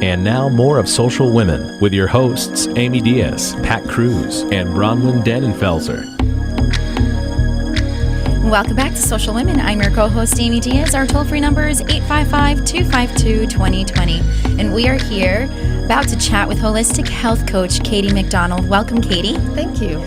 And now more of Social Women with your hosts, Amy Diaz, Pat Cruz, and Bronwyn Dannenfelser. Welcome back to Social Women. I'm your co-host, Amy Diaz. Our toll-free number is 855-252-2020. And we are here about to chat with holistic health coach Katie McDonald. Welcome, Katie. Thank you.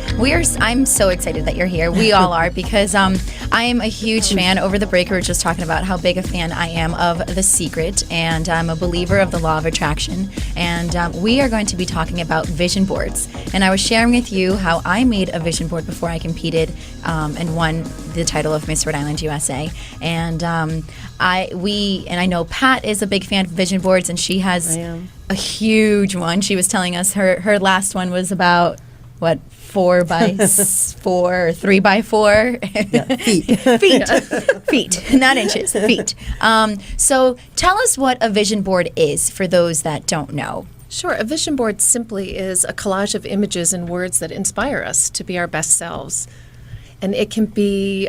I'm so excited that you're here. We all are, because I am a huge fan. Over the break, we were just talking about how big a fan I am of The Secret, and I'm a believer of the law of attraction. And we are going to be talking about vision boards. And I was sharing with you how I made a vision board before I competed and won the title of Miss Rhode Island USA. And I know Pat is a big fan of vision boards, and she has a huge one. She was telling us her last one was about 4 by 4 or 3 by 4 feet, not inches, feet. So tell us what a vision board is for those that don't know. Sure. A vision board simply is a collage of images and words that inspire us to be our best selves. And it can be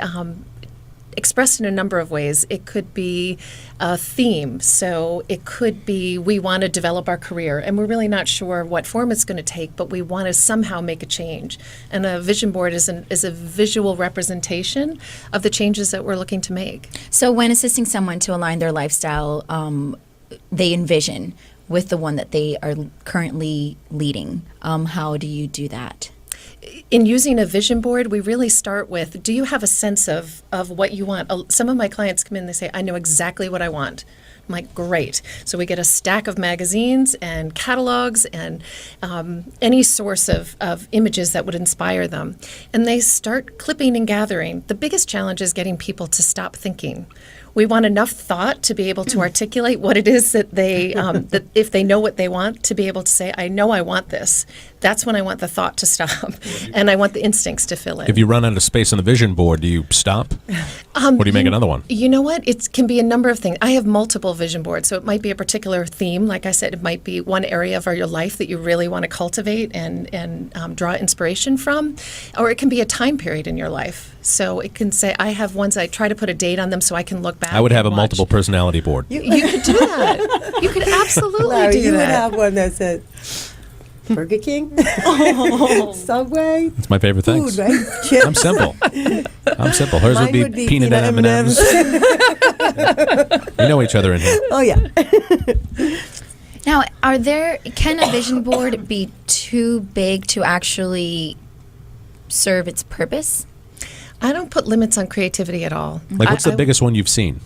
expressed in a number of ways. It could be a theme. So it could be we want to develop our career, and we're really not sure what form it's going to take, but we want to somehow make a change. And a vision board is a visual representation of the changes that we're looking to make. So when assisting someone to align their lifestyle, they envision with the one that they are currently leading, how do you do that? In using a vision board, we really start with, do you have a sense of what you want? Some of my clients come in and they say, I know exactly what I want. I'm like, great. So we get a stack of magazines and catalogs and any source of images that would inspire them. And they start clipping and gathering. The biggest challenge is getting people to stop thinking. We want enough thought to be able to articulate what it is that they, that if they know what they want, to be able to say, I know I want this. That's when I want the thought to stop, and I want the instincts to fill in. If you run out of space on the vision board, do you stop? Or do you make another one? You know what? It can be a number of things. I have multiple vision boards, so it might be a particular theme. Like I said, it might be one area of your life that you really want to cultivate and draw inspiration from, or it can be a time period in your life. So it can say, I have ones, I try to put a date on them so I can look back. I would have a watch. multiple personality board. You could do that. You could absolutely Larry, do you that. would have one that said Burger King, Subway. It's my favorite thing. Food, right? Chips. I'm simple. Hers Mine would be peanut M&Ms. We know each other in here. Oh, yeah. Now, can a vision board be too big to actually serve its purpose? I don't put limits on creativity at all. Like, what's the biggest one you've seen?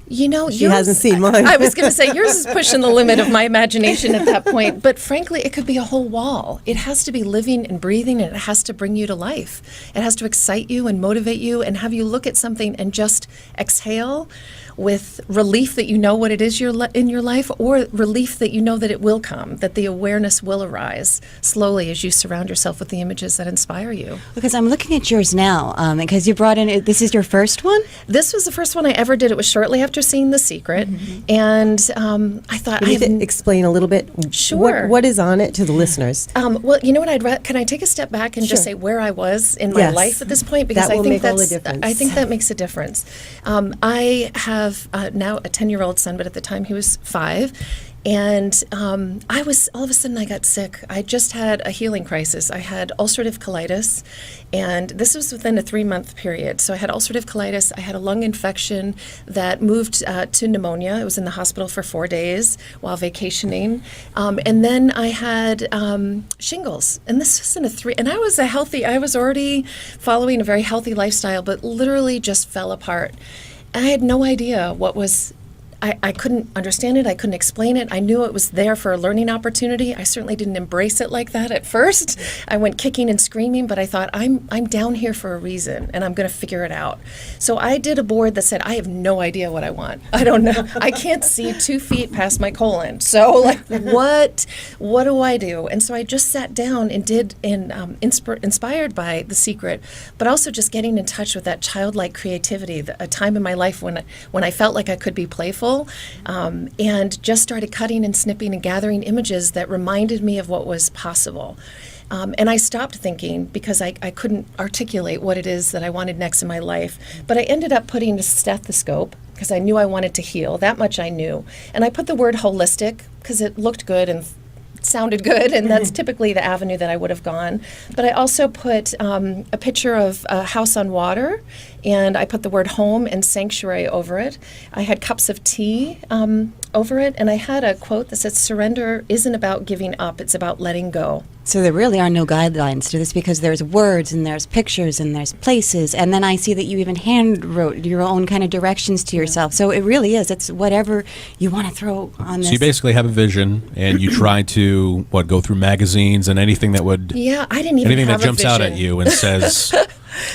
You know, She hasn't seen mine. I was going to say, yours is pushing the limit of my imagination at that point. But frankly, it could be a whole wall. It has to be living and breathing, and it has to bring you to life. It has to excite you and motivate you and have you look at something and just exhale with relief that you know what it is in your life, or relief that you know that it will come, that the awareness will arise slowly as you surround yourself with the images that inspire you. Because I'm looking at yours now, because you brought in, this is your first one? This was the first one I ever did. It was shortly after seeing The Secret, and I thought Can you explain a little bit? Sure. What is on it to the listeners? Well, you know what? Can I take a step back and just say where I was in my life at this point? Because That will I think make all the difference. I think that makes a difference. I have now a 10-year-old son, but at the time he was 5. And I was, all of a sudden I got sick. I just had a healing crisis. I had ulcerative colitis, and this was within a 3-month period. So I had ulcerative colitis. I had a lung infection that moved to pneumonia. I was in the hospital for 4 days while vacationing. And then I had shingles. And this was in and I was I was already following a very healthy lifestyle, but literally just fell apart. I had no idea what was I couldn't understand it. I couldn't explain it. I knew it was there for a learning opportunity. I certainly didn't embrace it like that at first. I went kicking and screaming, but I thought, I'm down here for a reason, and I'm going to figure it out. So I did a board that said, I have no idea what I want. I don't know. I can't see 2 feet past my colon. So, like, what do I do? And so I just sat down and did, inspired by The Secret, but also just getting in touch with that childlike creativity, a time in my life when I felt like I could be playful. And just started cutting and snipping and gathering images that reminded me of what was possible. And I stopped thinking because I couldn't articulate what it is that I wanted next in my life. But I ended up putting a stethoscope, because I knew I wanted to heal. That much I knew. And I put the word holistic because it looked good and sounded good, and that's typically the avenue that I would have gone. But I also put a picture of a house on water, and I put the word home and sanctuary over it. I had cups of tea over it, and I had a quote that says, surrender isn't about giving up, it's about letting go. So there really are no guidelines to this because there's words and there's pictures and there's places. And then I see that you even hand wrote your own kind of directions to yourself. So it really is. It's whatever you want to throw on this. So you basically have a vision, and you try to go through magazines and anything that would Yeah, I didn't even anything have that jumps a vision. out at you and says,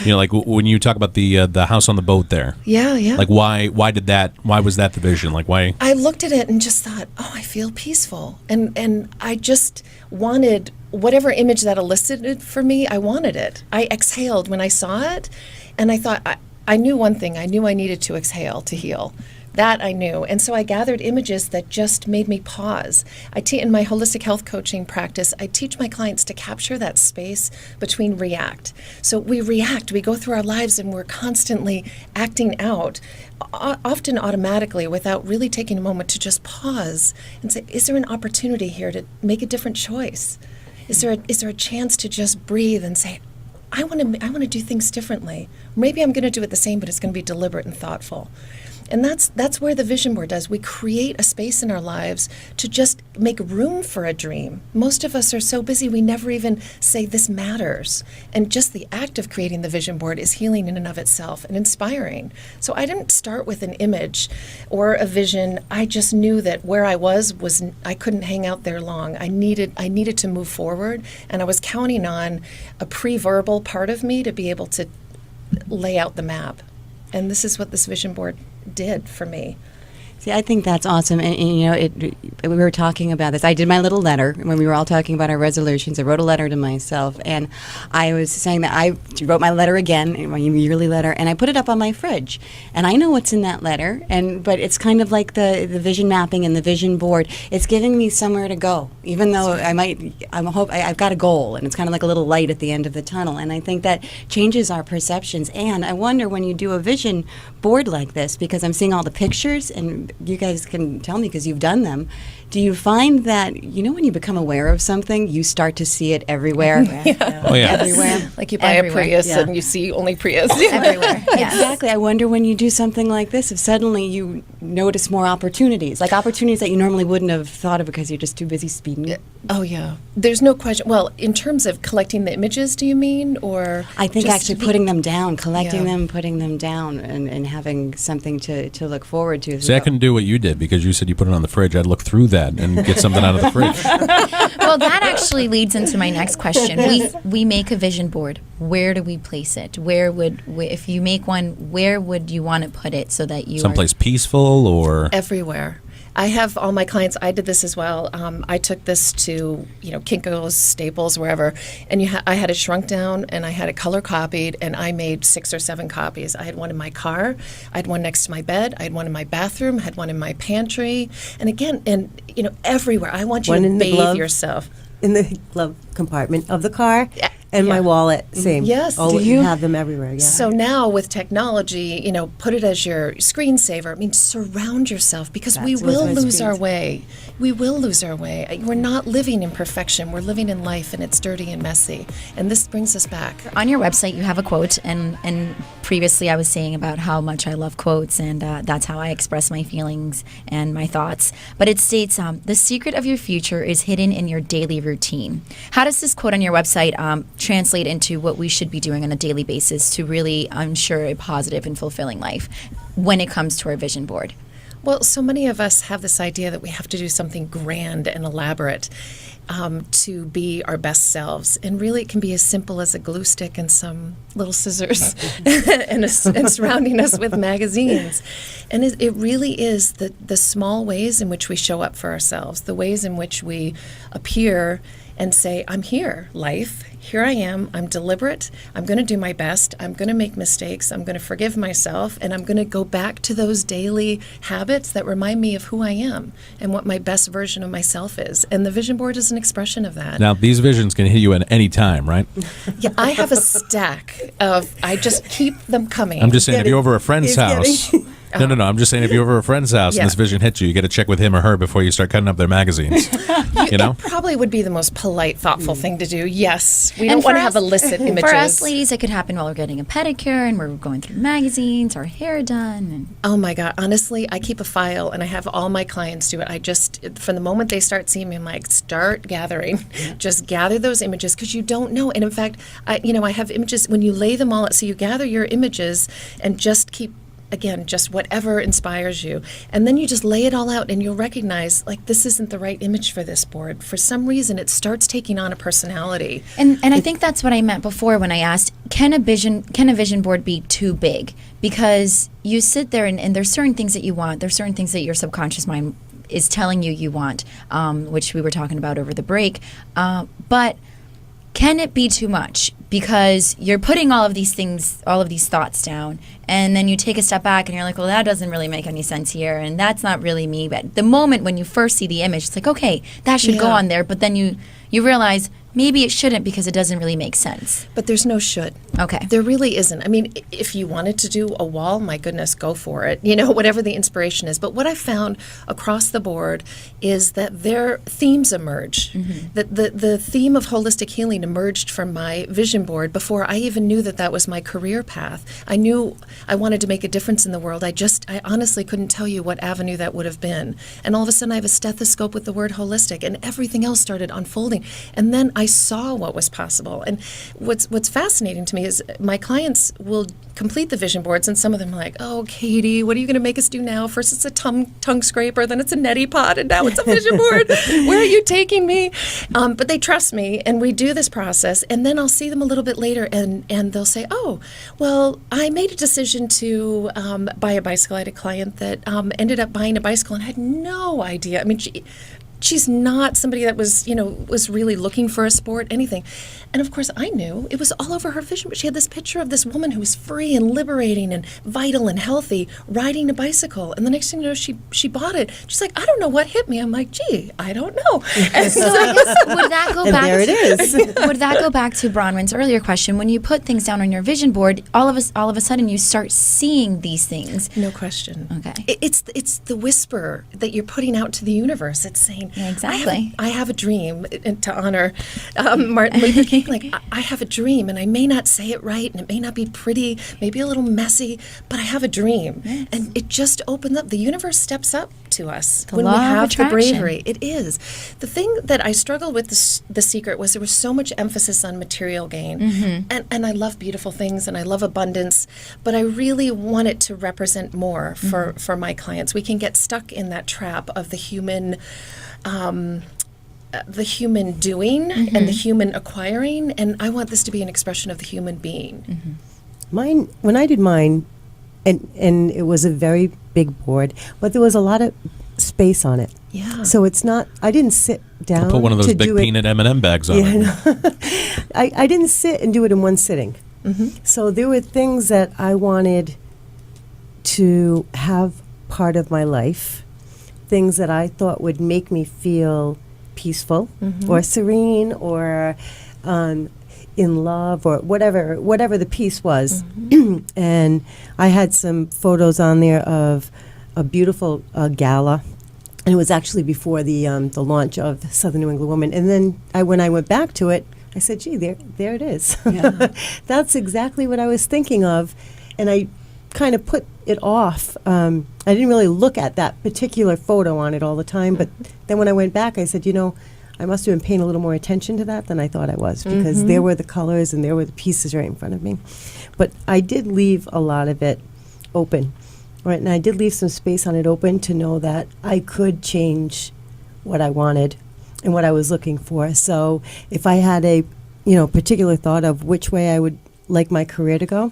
like when you talk about the house on the boat there. Yeah. Like why was that the vision? Like why? I looked at it and just thought, oh, I feel peaceful. And I just wanted whatever image that elicited for me, I wanted it. I exhaled when I saw it, and I thought, I knew one thing. I knew I needed to exhale to heal. That I knew. And so I gathered images that just made me pause. In my holistic health coaching practice, I teach my clients to capture that space between react. So we react, we go through our lives and we're constantly acting out, often automatically without really taking a moment to just pause and say, is there an opportunity here to make a different choice? Is there a chance to just breathe and say, I want to do things differently. Maybe I'm going to do it the same, but it's going to be deliberate and thoughtful. And that's where the vision board does. We create a space in our lives to just make room for a dream. Most of us are so busy we never even say this matters. And just the act of creating the vision board is healing in and of itself and inspiring. So I didn't start with an image or a vision. I just knew that where I was I couldn't hang out there long. I needed to move forward, and I was counting on a pre-verbal part of me to be able to lay out the map. And this is what this vision board did for me. See, I think that's awesome. And we were talking about this. I did my little letter when we were all talking about our resolutions. I wrote a letter to myself, and I was saying that I wrote my letter again, my yearly letter, and I put it up on my fridge. And I know what's in that letter, but it's kind of like the vision mapping and the vision board. It's giving me somewhere to go, even though I've got a goal, and it's kind of like a little light at the end of the tunnel. And I think that changes our perceptions. And I wonder when you do a vision board like this, because I'm seeing all the pictures, and you guys can tell me because you've done them. Do you find that, when you become aware of something, you start to see it everywhere? Oh, yeah. Everywhere. Like you buy Everywhere. a Prius Yeah. and you see only Prius. Everywhere. Yes. Exactly. I wonder when you do something like this, if suddenly you notice more opportunities, like opportunities that you normally wouldn't have thought of because you're just too busy speeding. Oh, yeah. There's no question. Well, in terms of collecting the images, do you mean? Or I think just actually putting them down, collecting Yeah. them, putting them down, and having something to look forward to. See, I couldn't do what you did because you said you put it on the fridge. I'd look through that and get something out of the fridge. Well, that actually leads into my next question. We make a vision board. Where do we place it? If you make one, where would you want to put it so that you Someplace peaceful or... everywhere. I have all my clients, I did this as well. I took this to, Kinko's, Staples, wherever, and I had it shrunk down and I had it color copied, and I made 6 or 7 copies. I had one in my car, I had one next to my bed, I had one in my bathroom, I had one in my pantry, and again, everywhere. I want you One to in the bathe glove. yourself. In the glove compartment of the car, and Yeah. my wallet, same. Yes. Oh, Do you you? have them everywhere, yeah. So now with technology, put it as your screensaver. I mean, surround yourself because we That's what's will my lose our screensaver. way. We will lose our way. We're not living in perfection. We're living in life, and it's dirty and messy. And this brings us back. On your website, you have a quote, and previously I was saying about how much I love quotes, and that's how I express my feelings and my thoughts. But it states, the secret of your future is hidden in your daily routine. How does this quote on your website translate into what we should be doing on a daily basis to really ensure a positive and fulfilling life when it comes to our vision board? Well, so many of us have this idea that we have to do something grand and elaborate to be our best selves. And really, it can be as simple as a glue stick and some little scissors and surrounding us with magazines. And it really is the small ways in which we show up for ourselves, the ways in which we appear and say, I'm here, life. Here I am. I'm deliberate. I'm going to do my best. I'm going to make mistakes. I'm going to forgive myself. And I'm going to go back to those daily habits that remind me of who I am and what my best version of myself is. And the vision board is an expression of that. Now, these visions can hit you at any time, right? Yeah, I have a stack of, I just keep them coming. I'm just saying, if you're over a friend's He's house, No. I'm just saying, if you're over a friend's house Yeah. and this vision hits you, you got to check with him or her before you start cutting up their magazines. You know? It probably would be the most polite, thoughtful thing to do. Yes, we And don't want for to have us- illicit images. For us ladies, it could happen while we're getting a pedicure and we're going through magazines, our hair done. And Oh my God! Honestly, I keep a file, and I have all my clients do it. I just, from the moment they start seeing me, I'm like, start gathering, just gather those images because you don't know. And in fact, I have images when you lay them all out. So you gather your images and just keep. Again, just whatever inspires you. And then you just lay it all out and you'll recognize, like, this isn't the right image for this board. For some reason, it starts taking on a personality. And I think that's what I meant before when I asked, can a vision board be too big? Because you sit there and there's certain things that you want. There's certain things that your subconscious mind is telling you want, which we were talking about over the break. But can it be too much? Because you're putting all of these things, all of these thoughts down, and then you take a step back and you're like, well, that doesn't really make any sense here, and that's not really me. But the moment when you first see the image, it's like, okay, that should go Yeah. on there. But then you realize maybe it shouldn't because it doesn't really make sense. But there's no should. Okay. There really isn't. I mean, if you wanted to do a wall, my goodness, go for it. You know, whatever the inspiration is. But what I found across the board is that their themes emerge. That the theme of holistic healing emerged from my vision board before I even knew that was my career path. I knew I wanted to make a difference in the world. I honestly couldn't tell you what avenue that would have been. And all of a sudden I have a stethoscope with the word holistic, and everything else started unfolding. And then I saw what was possible. And what's fascinating to me is my clients will complete the vision boards, and some of them are like, oh, Katie, what are you going to make us do now? First it's a tongue scraper, then it's a neti pot, and now it's a vision board. Where are you taking me? But they trust me, and we do this process, and then I'll see them a little bit later, and they'll say, oh, well, I made a decision to buy a bicycle. I had a client that ended up buying a bicycle and had no idea. I mean, she's not somebody that was really looking for a sport, anything. And of course, I knew it was all over her vision, but she had this picture of this woman who was free and liberating and vital and healthy riding a bicycle. And the next thing you know, she bought it. She's like, I don't know what hit me. I'm like, gee, I don't know. And So I guess would that go And back? there it is. Would that go back to Bronwyn's earlier question? When you put things down on your vision board, all of a sudden you start seeing these things. no question. Okay. It's the whisper that you're putting out to the universe. It's saying, Yeah, exactly. I have a dream, and to honor Martin Luther King. Like, I have a dream, and I may not say it right, and it may not be pretty, maybe a little messy, but I have a dream. Yes. And it just opened up. The universe steps up to us The when we law of have the attraction. bravery. It is. The thing that I struggled with, the secret, was there was so much emphasis on material gain. And I love beautiful things, and I love abundance, but I really want it to represent more for my clients. We can get stuck in that trap of the human doing and the human acquiring, and I want this to be an expression of the human being. Mine, when I did mine, and it was a very big board, but there was a lot of space on it. Yeah. So it's not, I didn't sit down Put one of those to big do it. peanut M&M bags on Yeah, I it. know. I didn't sit and do it in one sitting. So there were things that I wanted to have part of my life, things that I thought would make me feel peaceful or serene or in love or whatever the piece was. And I had some photos on there of a beautiful gala. And it was actually before the launch of Southern New England Woman. And then when I went back to it, I said, gee, there it is. Yeah. That's exactly what I was thinking of. And I kind of put it off. I didn't really look at that particular photo on it all the time. But then when I went back, I said, I must have been paying a little more attention to that than I thought I was, because there were the colors and there were the pieces right in front of me. But I did leave a lot of it open. Right, and I did leave some space on it open to know that I could change what I wanted and what I was looking for. So if I had a, particular thought of which way I would like my career to go,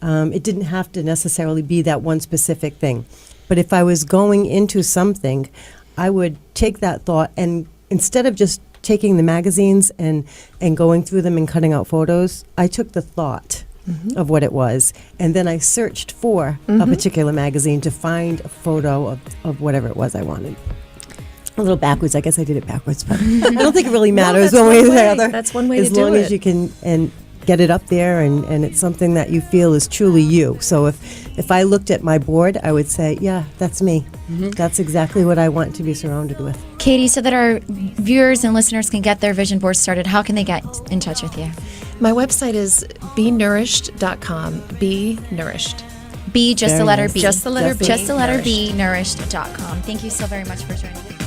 it didn't have to necessarily be that one specific thing. But if I was going into something, I would take that thought, and instead of just taking the magazines and going through them and cutting out photos, I took the thought of what it was, and then I searched for a particular magazine to find a photo of whatever it was I wanted. A little backwards. I guess I did it backwards, but I don't think it really matters that's one way or one the way. other. That's one way as to do long as it. you can, and get it up there, and it's something that you feel is truly you. So if I looked at my board, I would say, yeah, that's me. That's exactly what I want to be surrounded with. Katie, so that our viewers and listeners can get their vision board started, how can they get in touch with you? My website is benourished.com. Be nourished. B, just Very the letter nice. B. Just the letter B. Just the letter Nourished. B, nourished.com. Thank you so very much for joining me.